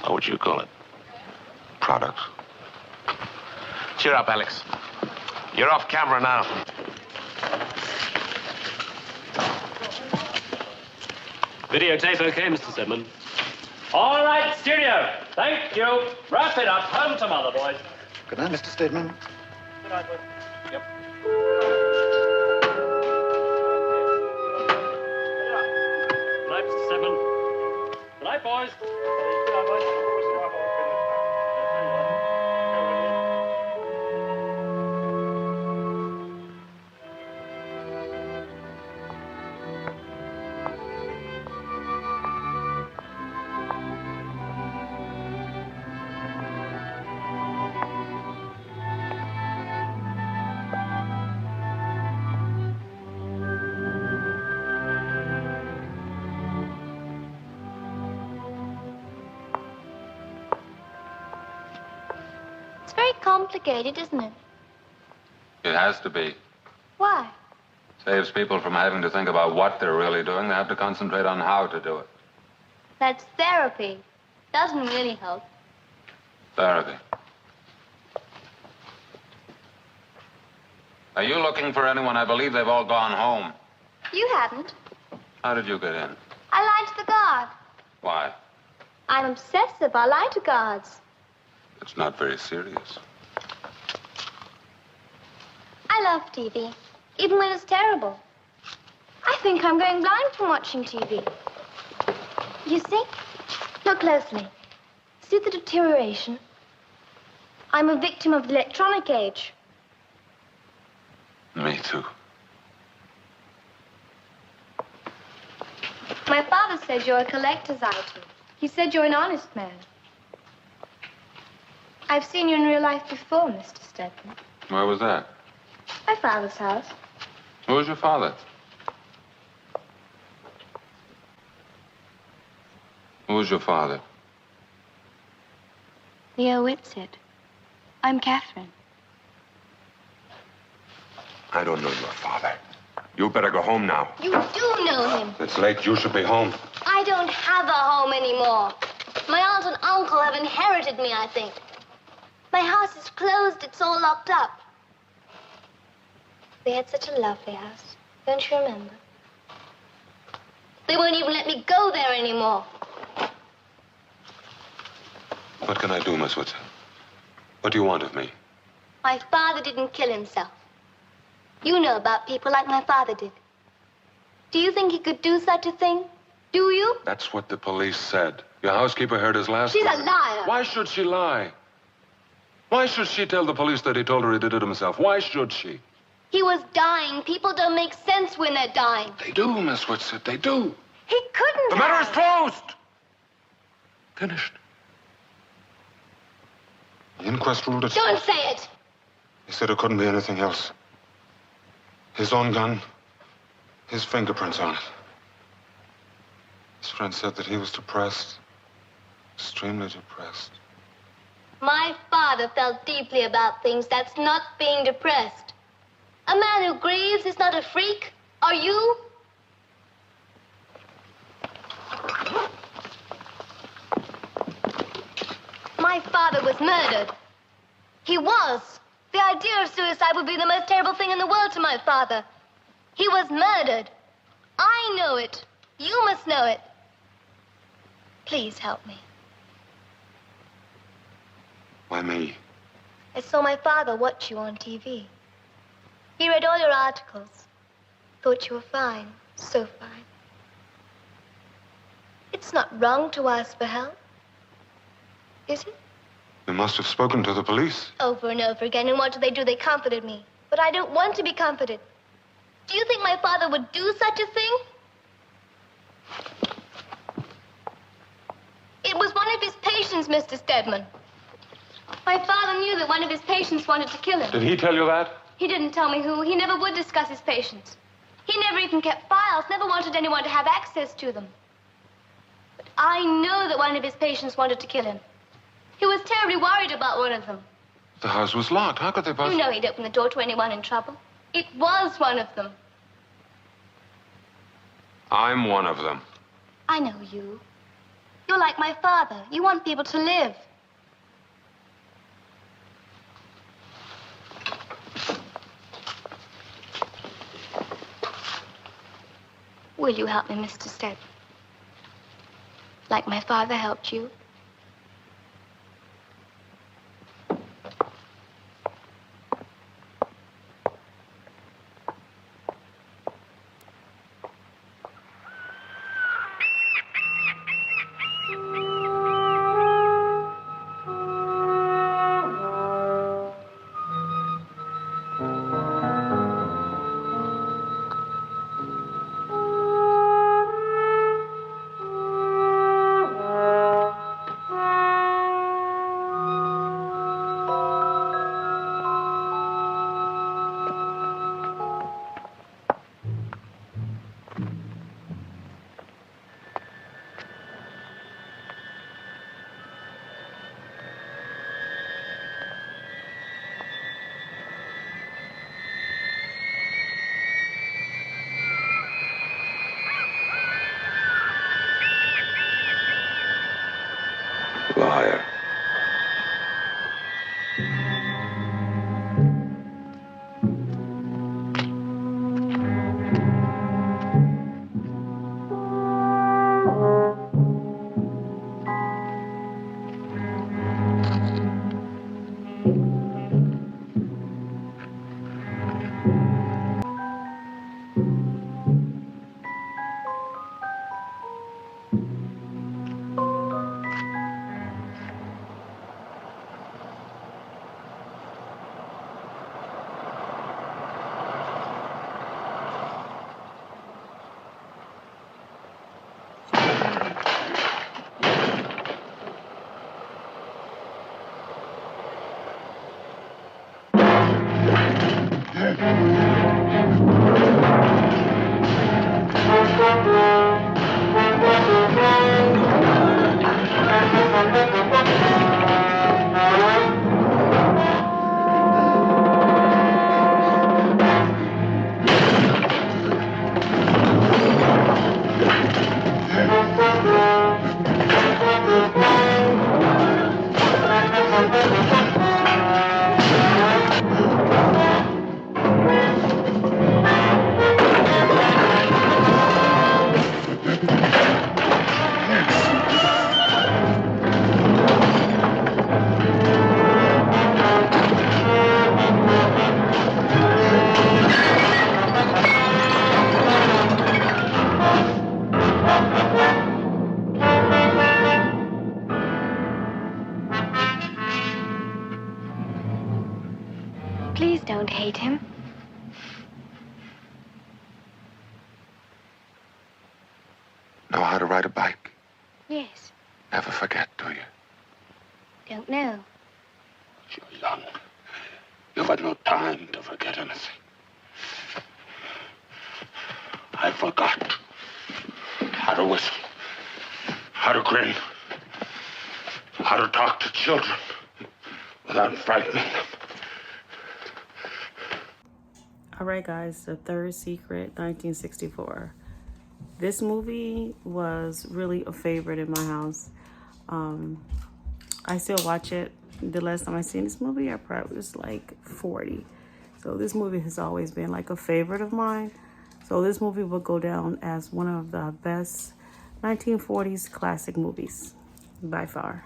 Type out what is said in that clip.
What would you call it? Products. Cheer up, Alex. You're off camera now. Videotape okay, Mr. Stedman? All right, studio. Thank you. Wrap it up. Home to mother, boys. Good night, Mr. Stedman. Good night, boys. Yep. Good night, Mr. Stedman. Good night, boys. Good night, boys. Complicated, isn't it? It has to be. Why? Saves people from having to think about what they're really doing. They have to concentrate on how to do it. That's therapy. Doesn't really help. Therapy. Are you looking for anyone? I believe they've all gone home. You haven't. How did you get in? I lied to the guard. Why? I'm obsessive. I lie to guards. It's not very serious. I love TV, even when it's terrible. I think I'm going blind from watching TV. You see? Look closely. See the deterioration? I'm a victim of the electronic age. Me too. My father says you're a collector's item. He said you're an honest man. I've seen you in real life before, Mr. Stedman. Where was that? My father's house. Who was your father? Who was your father? Leo Whitsitt. I'm Catherine. I don't know your father. You better go home now. You do know him. It's late. You should be home. I don't have a home anymore. My aunt and uncle have inherited me, I think. My house is closed. It's all locked up. They had such a lovely house. Don't you remember? They won't even let me go there anymore. What can I do, Miss Whitsitt? What do you want of me? My father didn't kill himself. You know about people like my father did. Do you think he could do such a thing? Do you? That's what the police said. Your housekeeper heard his last She's word. a liar. Why should she lie? Why should she tell the police that he told her he did it himself? Why should she? He was dying. People don't make sense when they're dying. They do, Miss Whitsitt. They do. He couldn't The matter have. is closed. Finished. The inquest ruled it. Don't say it. He said it couldn't be anything else. His own gun, his fingerprints on it. His friend said that he was depressed, extremely depressed. My father felt deeply about things. That's not being depressed. A man who grieves is not a freak. Are you? My father was murdered. He was. The idea of suicide would be the most terrible thing in the world to my father. He was murdered. I know it. You must know it. Please help me. Why me? I saw my father watch you on TV. He read all your articles. Thought you were fine. So fine. It's not wrong to ask for help. Is it? You must have spoken to the police. Over and over again. And what do? They comforted me. But I don't want to be comforted. Do you think my father would do such a thing? It was one of his patients, Mr. Stedman. My father knew that one of his patients wanted to kill him. Did he tell you that? He didn't tell me who. He never would discuss his patients. He never even kept files, never wanted anyone to have access to them. But I know that one of his patients wanted to kill him. He was terribly worried about one of them. The house was locked. How could they possibly... You know he'd open the door to anyone in trouble. It was one of them. I'm one of them. I know you. You're like my father. You want people to live. Will you help me, Mr. Stead? Like my father helped you? Liar. Please don't hate him. Know how to ride a bike? Yes. Never forget, do you? Don't know. You're young. You've had no time to forget anything. I forgot how to whistle, how to grin, how to talk to children without frightening them. All right, guys, the third secret, 1964. This movie was really a favorite in my house. I still watch it. The last time I seen this movie, I probably was like 40. So this movie has always been like a favorite of mine. So this movie will go down as one of the best 1940s classic movies by far.